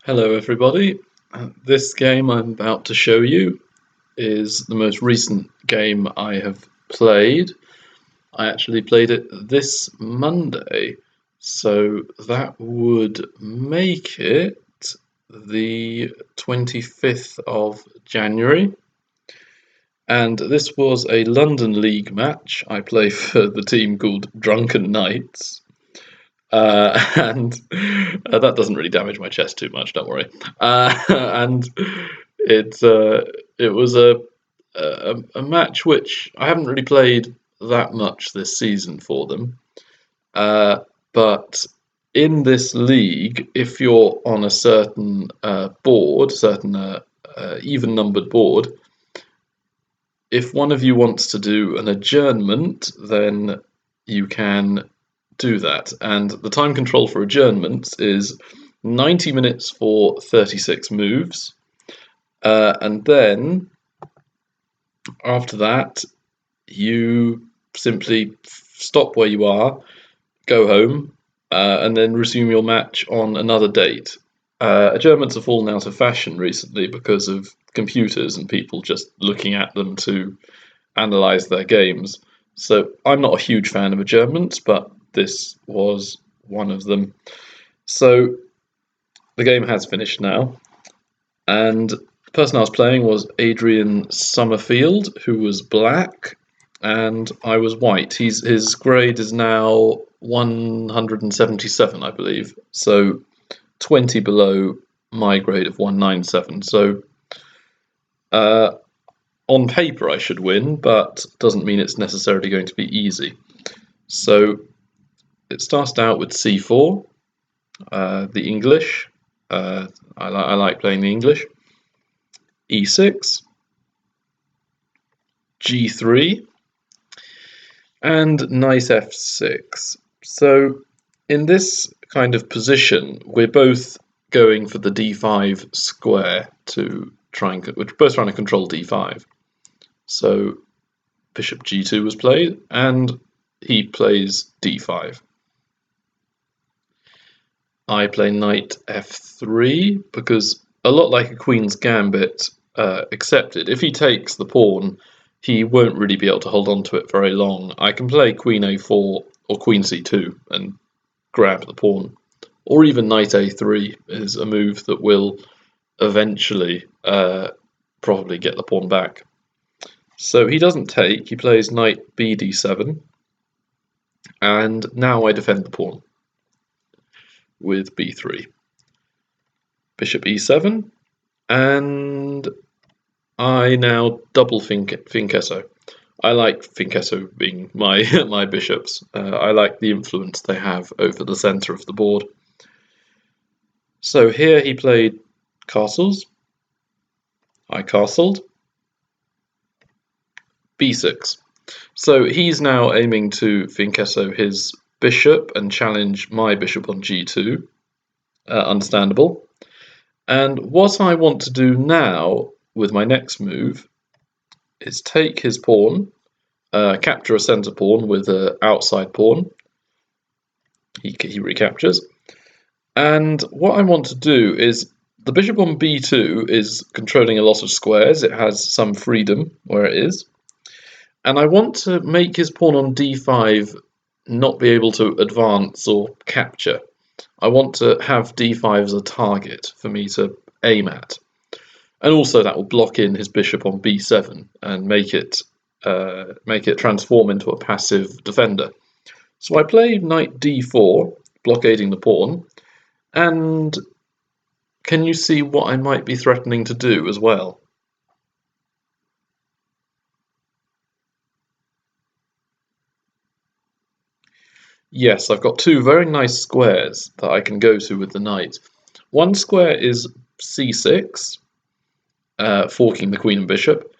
Hello everybody. This game I'm about to show you is the most recent game I have played. I actually played it this Monday, so that would make it the 25th of January. And this was a London League match. I play for the team called Drunken Knights. And that doesn't really damage my chest too much. Don't worry. And it it was a match which I haven't really played that much this season for them. But in this league, if you're on a certain board, certain even numbered board, if one of you wants to do an adjournment, then you can do that. And the time control for adjournments is 90 minutes for 36 moves. And then after that, you simply stop where you are, go home, and then resume your match on another date. Adjournments have fallen out of fashion recently because of computers and people just looking at them to analyze their games. So I'm not a huge fan of adjournments, but this was one of them. So the game has finished now, and the person I was playing was Adrian Somerfield, who was black, and I was white. His grade is now 177, I believe. So 20 below my grade of 197. So uh, on paper I should win, but doesn't mean it's necessarily going to be easy. So it started out with c4, the English. I like playing the English. e6, g3, and knight f6. So in this kind of position, we're both going for the d5 square to try and we're both trying to control d5. So bishop g2 was played, and he plays d5. I play knight f3 because, a lot like a queen's gambit, accepted, if he takes the pawn, he won't really be able to hold on to it very long. I can play queen a4 or queen c2 and grab the pawn, or even knight a3 is a move that will eventually probably get the pawn back. So he doesn't take, he plays knight b d7, and now I defend the pawn with b3. Bishop e7, and I now double Finkesso. I like Finkesso being my my bishops. I like the influence they have over the centre of the board. So here he played castles. I castled. b6. So he's now aiming to Finkesso his bishop and challenge my bishop on g2. Understandable. And what I want to do now with my next move is take his pawn, capture a centre pawn with an outside pawn. He recaptures. And what I want to do is, the bishop on b2 is controlling a lot of squares. It has some freedom where it is. And I want to make his pawn on d5 not be able to advance or capture. I want to have d5 as a target for me to aim at. And also that will block in his bishop on b7 and make it transform into a passive defender. So I play knight d4, blockading the pawn, and can you see what I might be threatening to do as well? Yes, I've got two very nice squares that I can go to with the knight. One square is c6, forking the queen and bishop,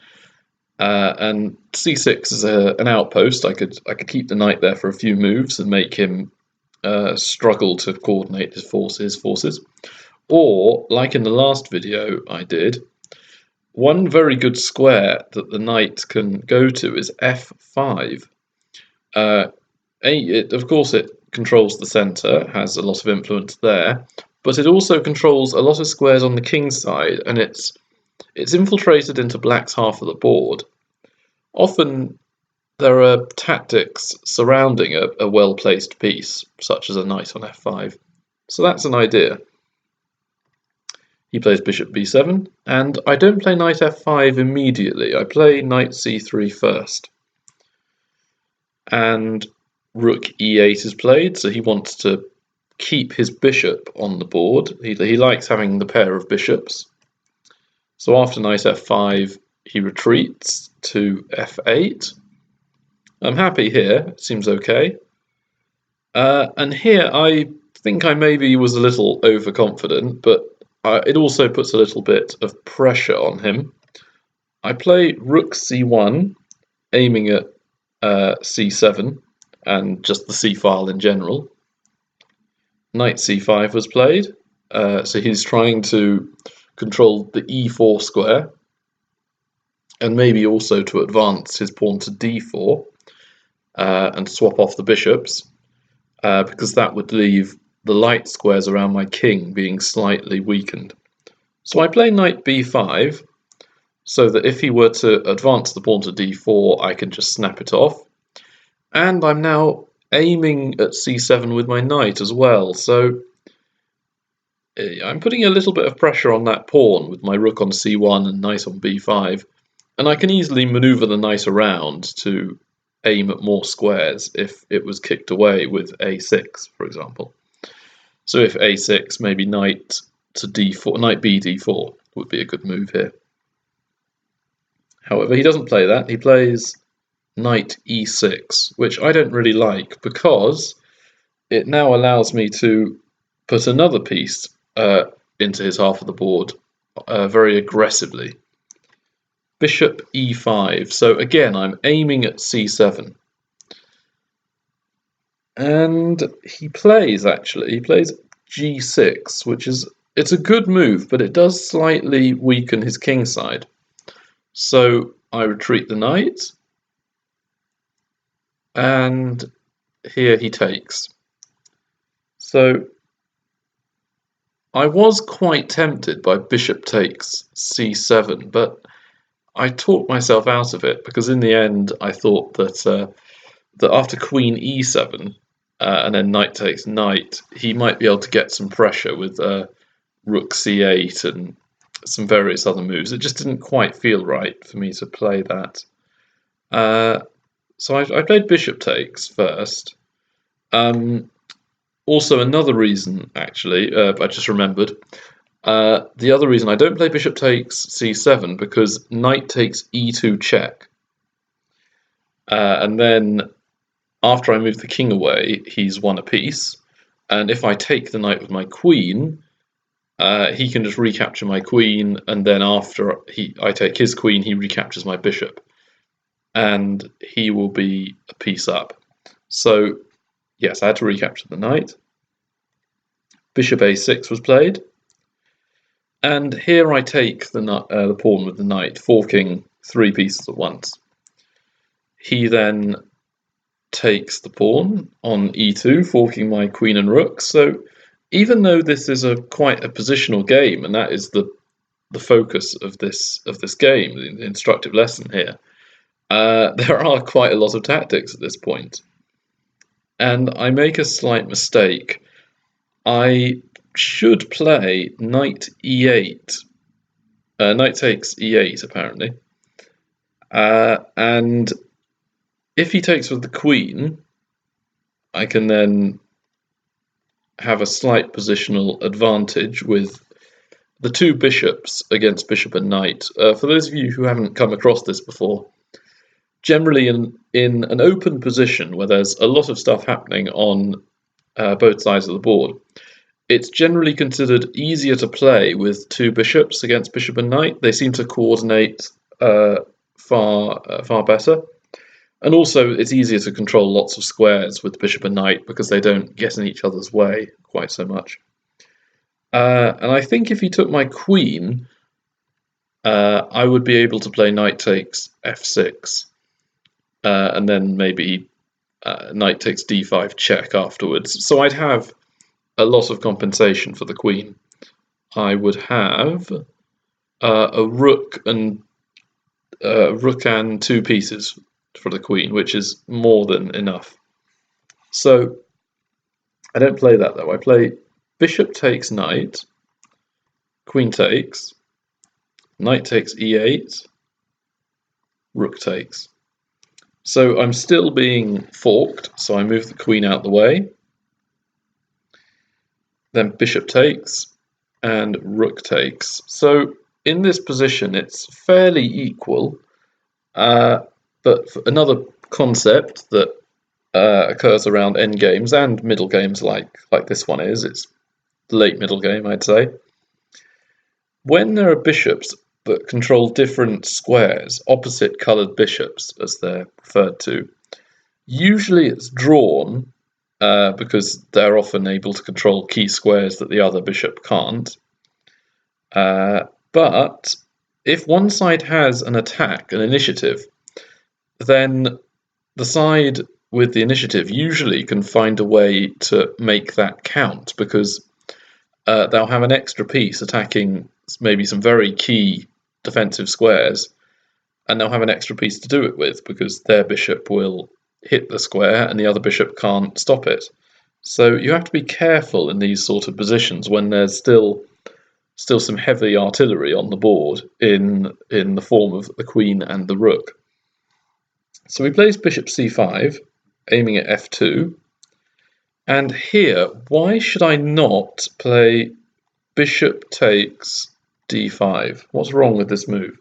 and c6 is an outpost. I could keep the knight there for a few moves and make him struggle to coordinate his forces. Or, like in the last video I did, one very good square that the knight can go to is f5. Of course, it controls the centre, has a lot of influence there, but it also controls a lot of squares on the king's side, and it's infiltrated into black's half of the board. Often there are tactics surrounding a well-placed piece, such as a knight on f5. So that's an idea. He plays bishop b7, and I don't play knight f5 immediately. I play knight c3 first. And rook e8 is played, so he wants to keep his bishop on the board. He likes having the pair of bishops. So after knight f5, he retreats to f8. I'm happy here, it seems okay. And here I think I maybe was a little overconfident, but it also puts a little bit of pressure on him. I play rook c1, aiming at c7 and just the c file in general. Knight c5 was played, so he's trying to control the e4 square, and maybe also to advance his pawn to d4 and swap off the bishops, because that would leave the light squares around my king being slightly weakened. So I play knight b5, so that if he were to advance the pawn to d4, I can just snap it off. And I'm now aiming at c7 with my knight as well, so I'm putting a little bit of pressure on that pawn with my rook on c1 and knight on b5, and I can easily maneuver the knight around to aim at more squares if it was kicked away with a6, for example. So if a6, maybe knight to d4, knight b d4 would be a good move here. However, he doesn't play that. He plays knight e6, which I don't really like because it now allows me to put another piece into his half of the board very aggressively. Bishop e5. So again, I'm aiming at c7. And he plays g6, which it's a good move, but it does slightly weaken his king side. So I retreat the knight, and here he takes. So I was quite tempted by bishop takes c7, but I talked myself out of it because in the end I thought that after queen e7 and then knight takes knight, he might be able to get some pressure with rook c8 and some various other moves. It just didn't quite feel right for me to play that. So I played bishop takes first. Also, another reason, actually, I just remembered. The other reason I don't play bishop takes c7 because knight takes e2 check. And then after I move the king away, he's won a piece. And if I take the knight with my queen, he can just recapture my queen. And then after I take his queen, he recaptures my bishop. And he will be a piece up. So yes, I had to recapture the knight. Bishop a6 was played. And here I take the pawn with the knight, forking 3 pieces at once. He then takes the pawn on e2, forking my queen and rook. So even though this is quite a positional game, and that is the focus of this game, the instructive lesson here, there are quite a lot of tactics at this point. And I make a slight mistake. I should play knight e8. Knight takes e8, apparently. And if he takes with the queen, I can then have a slight positional advantage with the 2 bishops against bishop and knight. For those of you who haven't come across this before, generally in an open position where there's a lot of stuff happening on both sides of the board, it's generally considered easier to play with 2 bishops against bishop and knight. They seem to coordinate far better. And also, it's easier to control lots of squares with bishop and knight because they don't get in each other's way quite so much. And I think if he took my queen, I would be able to play knight takes f6, and then maybe knight takes d5 check afterwards. So I'd have a lot of compensation for the queen. I would have a rook and two pieces for the queen, which is more than enough. So I don't play that though. I play bishop takes knight, queen takes, knight takes e8, rook takes. So I'm still being forked, so I move the queen out the way. Then bishop takes and rook takes. So in this position, it's fairly equal. But another concept that occurs around endgames and middle games like this one is, it's late middle game, I'd say. When there are bishops that control different squares, opposite coloured bishops, as they're referred to, usually it's drawn because they're often able to control key squares that the other bishop can't. But if one side has an attack, an initiative, then the side with the initiative usually can find a way to make that count, because they'll have an extra piece attacking maybe some very key defensive squares, and they'll have an extra piece to do it with because their bishop will hit the square and the other bishop can't stop it. So you have to be careful in these sort of positions when there's still some heavy artillery on the board in the form of the queen and the rook. So he plays bishop c5, aiming at f2. And here, why should I not play bishop takes d5? What's wrong with this move?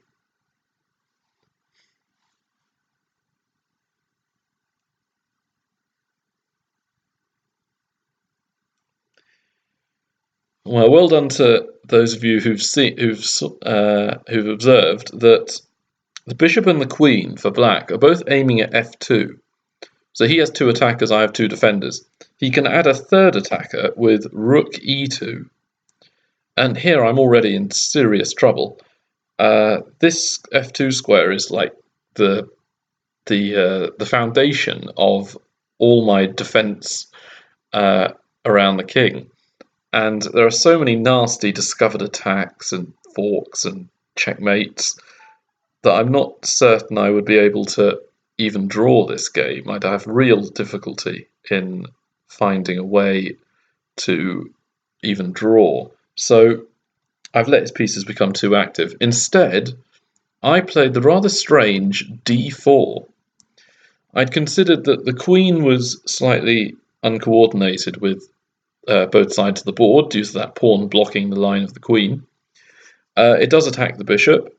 Well done to those of you who've observed that the bishop and the queen for black are both aiming at f2. So he has two attackers, I have two defenders. He can add a third attacker with rook e2. And here I'm already in serious trouble. This f2 square is like the foundation of all my defense around the king. And there are so many nasty discovered attacks and forks and checkmates that I'm not certain I would be able to even draw this game. I'd have real difficulty in finding a way to even draw. So I've let his pieces become too active. Instead, I played the rather strange d4. I'd considered that the queen was slightly uncoordinated with both sides of the board due to that pawn blocking the line of the queen. It does attack the bishop.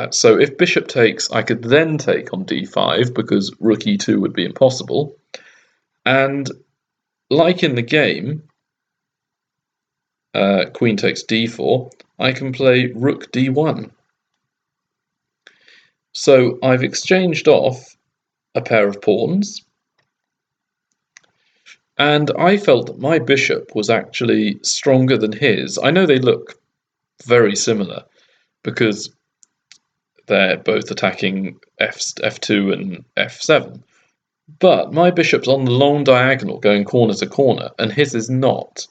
So if bishop takes, I could then take on d5 because rook e2 would be impossible. And like in the game, queen takes d4, I can play rook d1. So I've exchanged off a pair of pawns, and I felt that my bishop was actually stronger than his. I know they look very similar because they're both attacking f2 and f7, but my bishop's on the long diagonal going corner to corner, and his is not.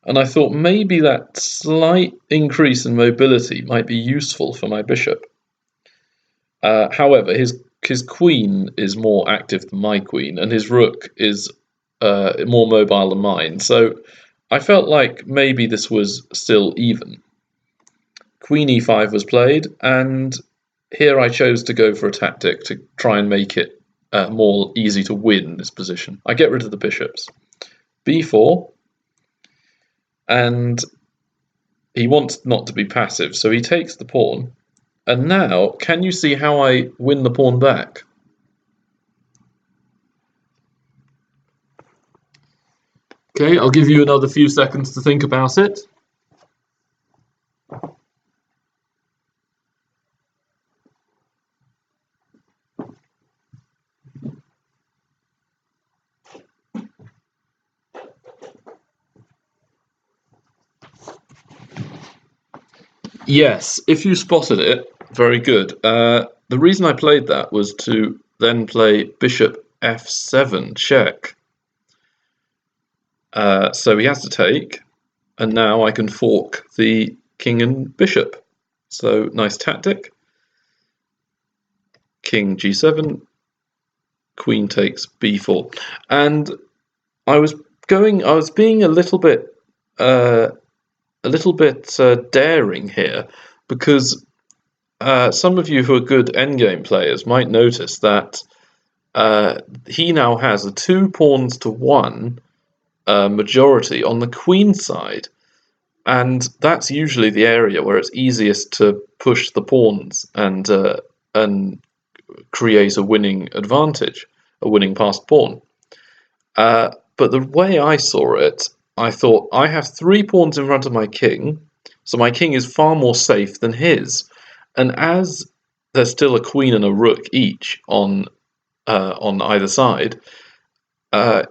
And I thought maybe that slight increase in mobility might be useful for my bishop. However, his queen is more active than my queen, and his rook is more mobile than mine. So I felt like maybe this was still even. Queen e5 was played, and here I chose to go for a tactic to try and make it more easy to win this position. I get rid of the bishops. b4, and he wants not to be passive, so he takes the pawn. And now, can you see how I win the pawn back? Okay, I'll give you another few seconds to think about it. Yes, if you spotted it, very good. The reason I played that was to then play bishop f7 check. So he has to take, and now I can fork the king and bishop. So nice tactic. King g7, queen takes b4, and I was being a little bit daring here, because some of you who are good endgame players might notice that he now has a 2 pawns to 1 majority on the queen side, and that's usually the area where it's easiest to push the pawns and create a winning advantage, a winning passed pawn. But the way I saw it, I thought I have 3 pawns in front of my king, so my king is far more safe than his. And as there's still a queen and a rook each on either side, uh,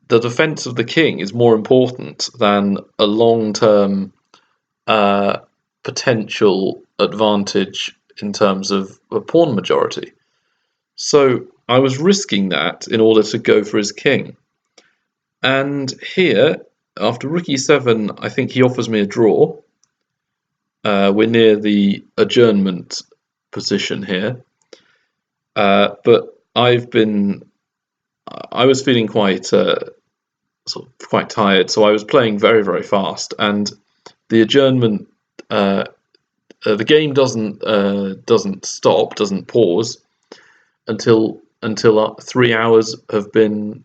the defense of the king is more important than a long-term uh, potential advantage in terms of a pawn majority. So I was risking that in order to go for his king. And here, after rook e7, I think he offers me a draw. We're near the adjournment position here. But I was feeling quite tired, so I was playing very, very fast, and the adjournment, the game doesn't pause until 3 hours have been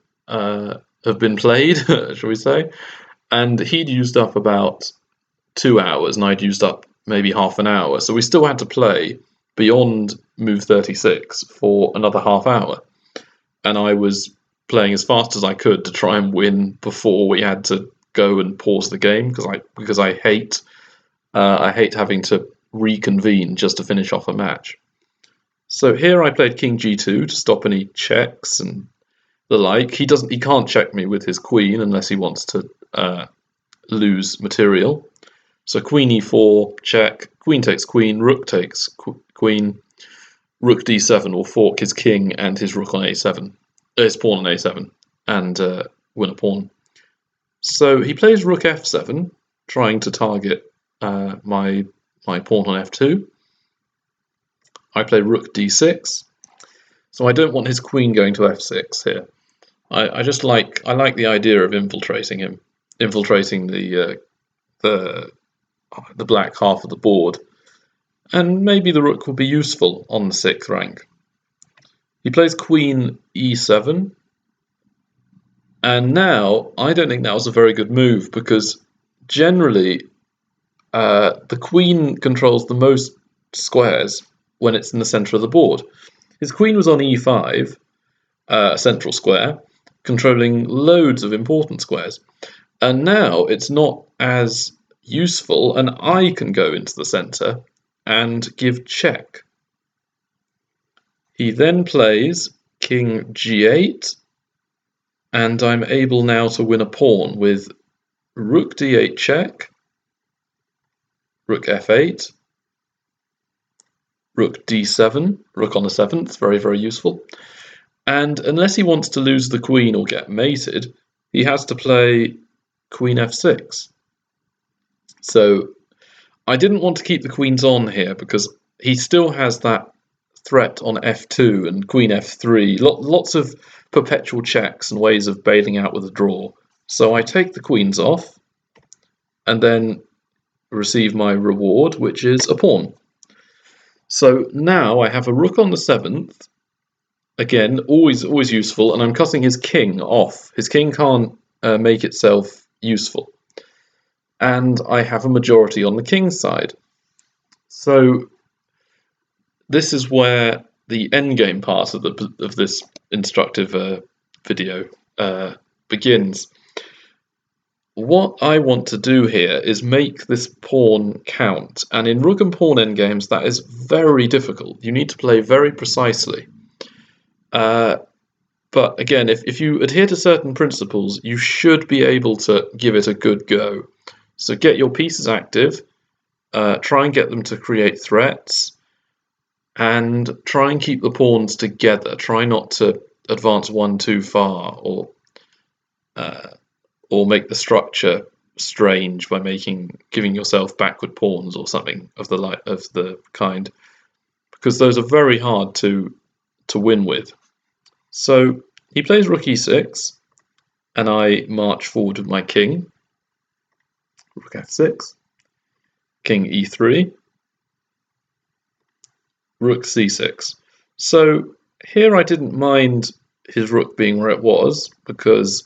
played, shall we say? And he'd used up about 2 hours, and I'd used up maybe half an hour, so we still had to play beyond move 36 for another half hour, and I was playing as fast as I could to try and win before we had to go and pause the game, because I hate having to reconvene just to finish off a match. So here I played king g2 to stop any checks and the like. He can't check me with his queen unless he wants to lose material. So queen e4 check, queen takes queen, rook takes queen, rook d7 will fork his king and his rook on a7, his pawn on a7, and win a pawn. So he plays rook f7, trying to target my pawn on f2. I play rook d6, so I don't want his queen going to f6 here. I like the idea of infiltrating him, infiltrating the black half of the board, and maybe the rook will be useful on the 6th rank. He plays queen e7, and now I don't think that was a very good move, because generally the queen controls the most squares when it's in the center of the board. His queen was on e5, central square, controlling loads of important squares, and now it's not as useful, and I can go into the center and give check. He then plays king g8, and I'm able now to win a pawn with rook d8 check, rook f8, rook d7, rook on the 7th, very, very useful. And unless he wants to lose the queen or get mated, he has to play queen f6. So I didn't want to keep the queens on here, because he still has that threat on f2 and queen f3, lots of perpetual checks and ways of bailing out with a draw. So I take the queens off and then receive my reward, which is a pawn. So now I have a rook on the 7th, again, always useful, and I'm cutting his king off. His king can't make itself useful. And I have a majority on the king's side. So this is where the endgame part of this instructive video begins. What I want to do here is make this pawn count, and in rook and pawn endgames that is very difficult. You need to play very precisely. But again, if you adhere to certain principles, you should be able to give it a good go. So get your pieces active, try and get them to create threats, and try and keep the pawns together. Try not to advance one too far, or make the structure strange by giving yourself backward pawns or something of the kind, because those are very hard to win with. So he plays rook e6, and I march forward with my king. Rook f6, king e3, rook c6. So here I didn't mind his rook being where it was, because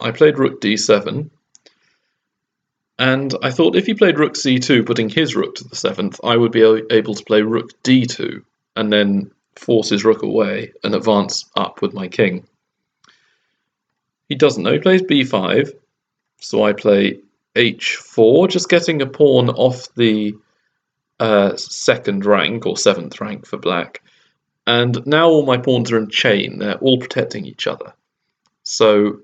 I played rook d7, and I thought if he played rook c2, putting his rook to the 7th, I would be able to play rook d2, and then force his rook away and advance up with my king. He doesn't know, he plays b5, so I play h4, just getting a pawn off the second rank, or 7th rank for black. And now all my pawns are in chain, they're all protecting each other. So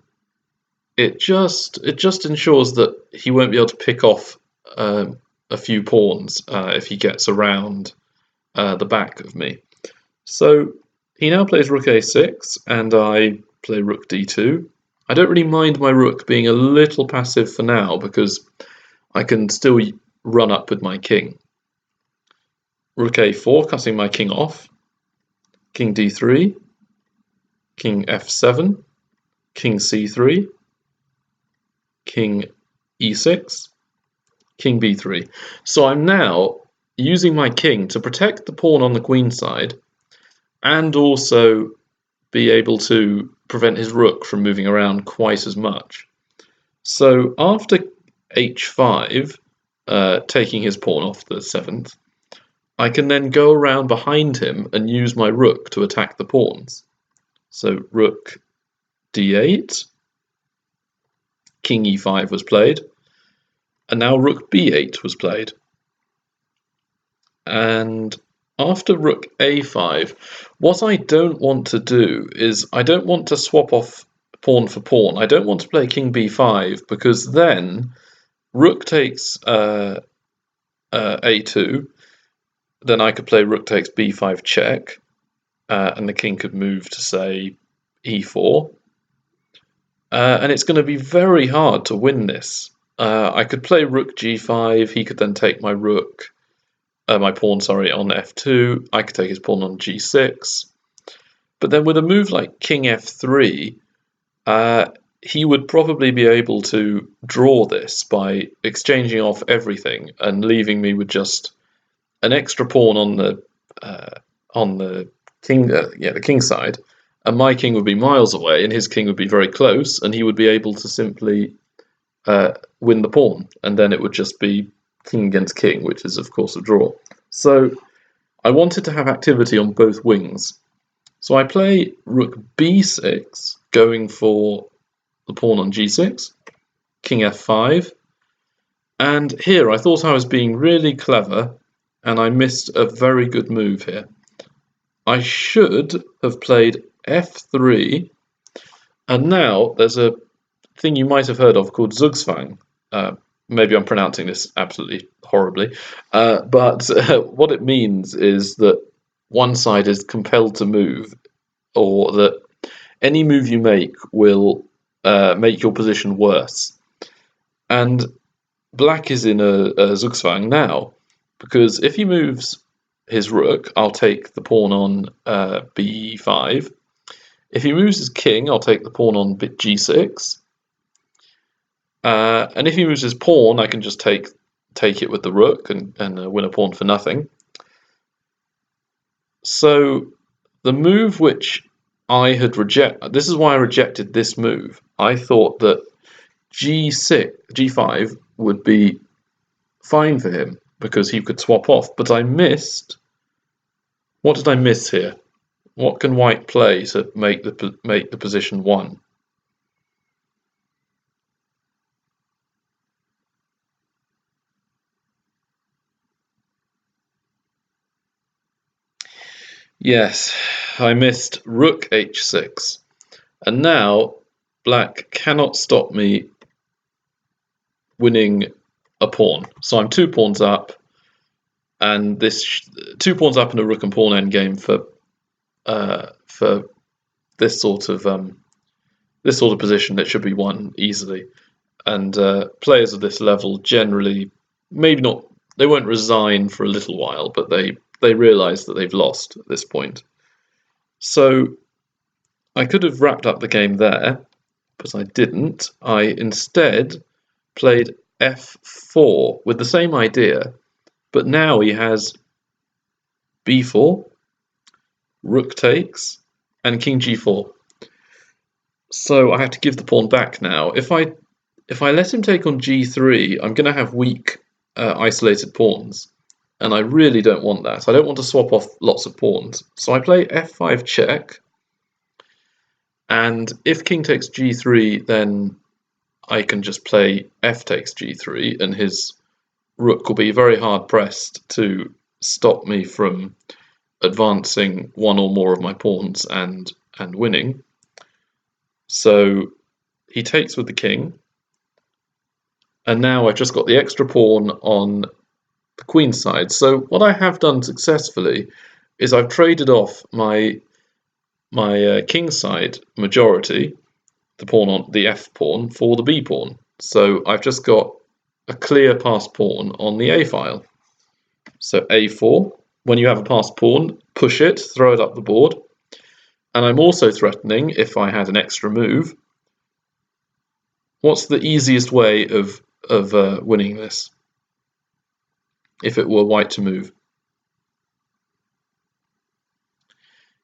it just ensures that he won't be able to pick off a few pawns if he gets around the back of me. So he now plays rook a6, and I play rook d2. I don't really mind my rook being a little passive for now, because I can still run up with my king. Rook a4, cutting my king off. King d3, king f7, king c3, king e6, king b3. So I'm now using my king to protect the pawn on the queen side, and also be able to prevent his rook from moving around quite as much. So after h5, taking his pawn off the 7th, I can then go around behind him and use my rook to attack the pawns. So rook d8, king e5 was played, and now rook b8 was played. And after rook a5, what I don't want to do is I don't want to swap off pawn for pawn. I don't want to play king b5, because then rook takes a2, then I could play rook takes b5 check, and the king could move to, say, e4. And it's going to be very hard to win this. I could play rook g5, he could then take my rook, my pawn, sorry, on f2, I could take his pawn on g6. But then with a move like king f3, he would probably be able to draw this by exchanging off everything and leaving me with just an extra pawn on the king, the king side, and my king would be miles away, and his king would be very close, and he would be able to simply win the pawn, and then it would just be king against king, which is of course a draw. So I wanted to have activity on both wings. So I play rook b6, going for the pawn on g6, king f5, and here I thought I was being really clever, and I missed a very good move here. I should have played f3, and now there's a thing you might have heard of called Zugzwang. Maybe I'm pronouncing this absolutely horribly, but what it means is that one side is compelled to move, or that any move you make will make your position worse. And black is in a Zugzwang now, because if he moves his rook, I'll take the pawn on b5. If he moves his king, I'll take the pawn on g6. And if he moves his pawn, I can just take it with the rook and win a pawn for nothing. So the move which I had rejected, this is why I rejected this move. I thought that g5 would be fine for him, because he could swap off, but I missed. What did I miss here? What can white play to make the position 1? Yes, I missed rook h6, and now black cannot stop me winning a pawn. So I'm 2 pawns up, and this 2 pawns up in a rook and pawn endgame for this sort of position that should be won easily. and players of this level generally, maybe not, they won't resign for a little while, but they realise that they've lost at this point. So I could have wrapped up the game there, but I didn't. I instead played f4 with the same idea, but now he has b4, rook takes, and king g4. So I have to give the pawn back now. If I let him take on g3, I'm going to have weak isolated pawns, and I really don't want that. I don't want to swap off lots of pawns. So I play f5 check, and if king takes g3, then I can just play f takes g3, and his rook will be very hard pressed to stop me from advancing one or more of my pawns and winning. So he takes with the king, and now I've just got the extra pawn on the queen side. So what I have done successfully is I've traded off my king side majority, the pawn on the f pawn, for the b pawn. So I've just got a clear passed pawn on the a file. So a4, when you have a passed pawn, push it, throw it up the board. And I'm also threatening, if I had an extra move, what's the easiest way of winning this? If it were white to move.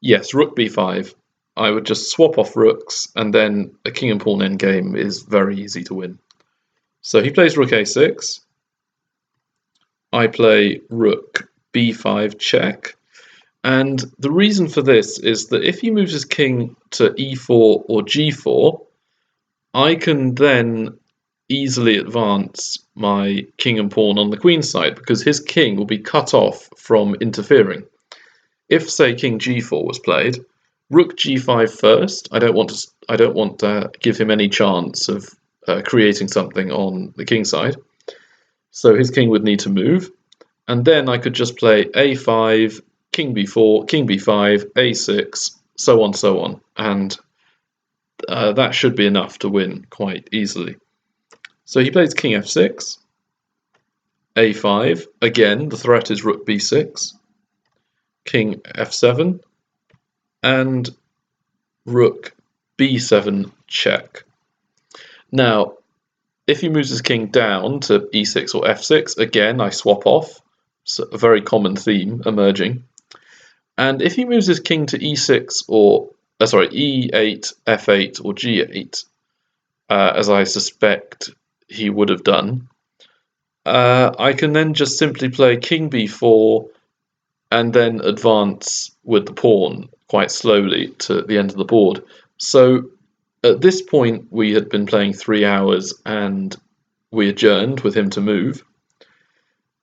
Yes, rook b5. I would just swap off rooks, and then a king and pawn endgame is very easy to win. So he plays rook a6. I play rook b5 check. And the reason for this is that if he moves his king to e4 or g4, I can then easily advance my king and pawn on the queen side, because his king will be cut off from interfering. If, say, king g4 was played, rook g5 first. I don't want to give him any chance of creating something on the king side. So his king would need to move, and then I could just play a5, king b4, king b5, a6, so on, and that should be enough to win quite easily. So he plays king f6, a5. Again, the threat is rook b6, king f7, and rook b7 check. Now, if he moves his king down to e6 or f6, again, I swap off. It's a very common theme emerging. And if he moves his king to e6 or, e8, f8, or g8, as I suspect he would have done, I can then just simply play king b4 and then advance with the pawn quite slowly to the end of the board. So at this point, we had been playing 3 hours, and we adjourned with him to move.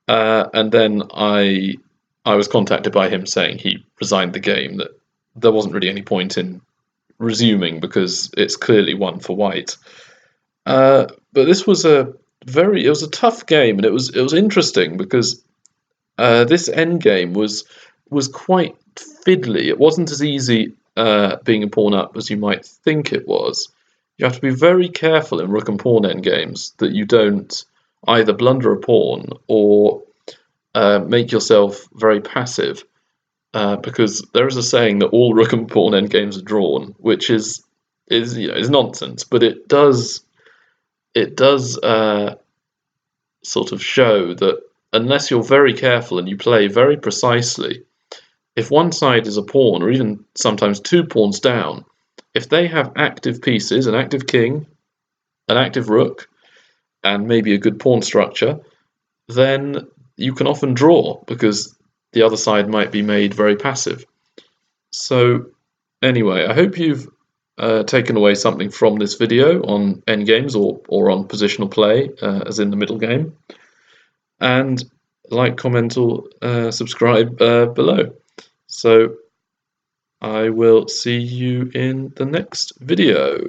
And then I was contacted by him saying he resigned the game, that there wasn't really any point in resuming because it's clearly won for white. But this was it was a tough game, and it was interesting because this endgame was quite fiddly. It wasn't as easy being a pawn up as you might think it was. You have to be very careful in rook and pawn endgames that you don't either blunder a pawn or make yourself very passive, because there is a saying that all rook and pawn endgames are drawn, which is nonsense. But it does sort of show that unless you're very careful and you play very precisely, if one side is a pawn, or even sometimes 2 pawns down, if they have active pieces, an active king, an active rook, and maybe a good pawn structure, then you can often draw because the other side might be made very passive. So anyway, I hope you've taken away something from this video on endgames or on positional play, as in the middle game. And like, comment, or subscribe below. So I will see you in the next video.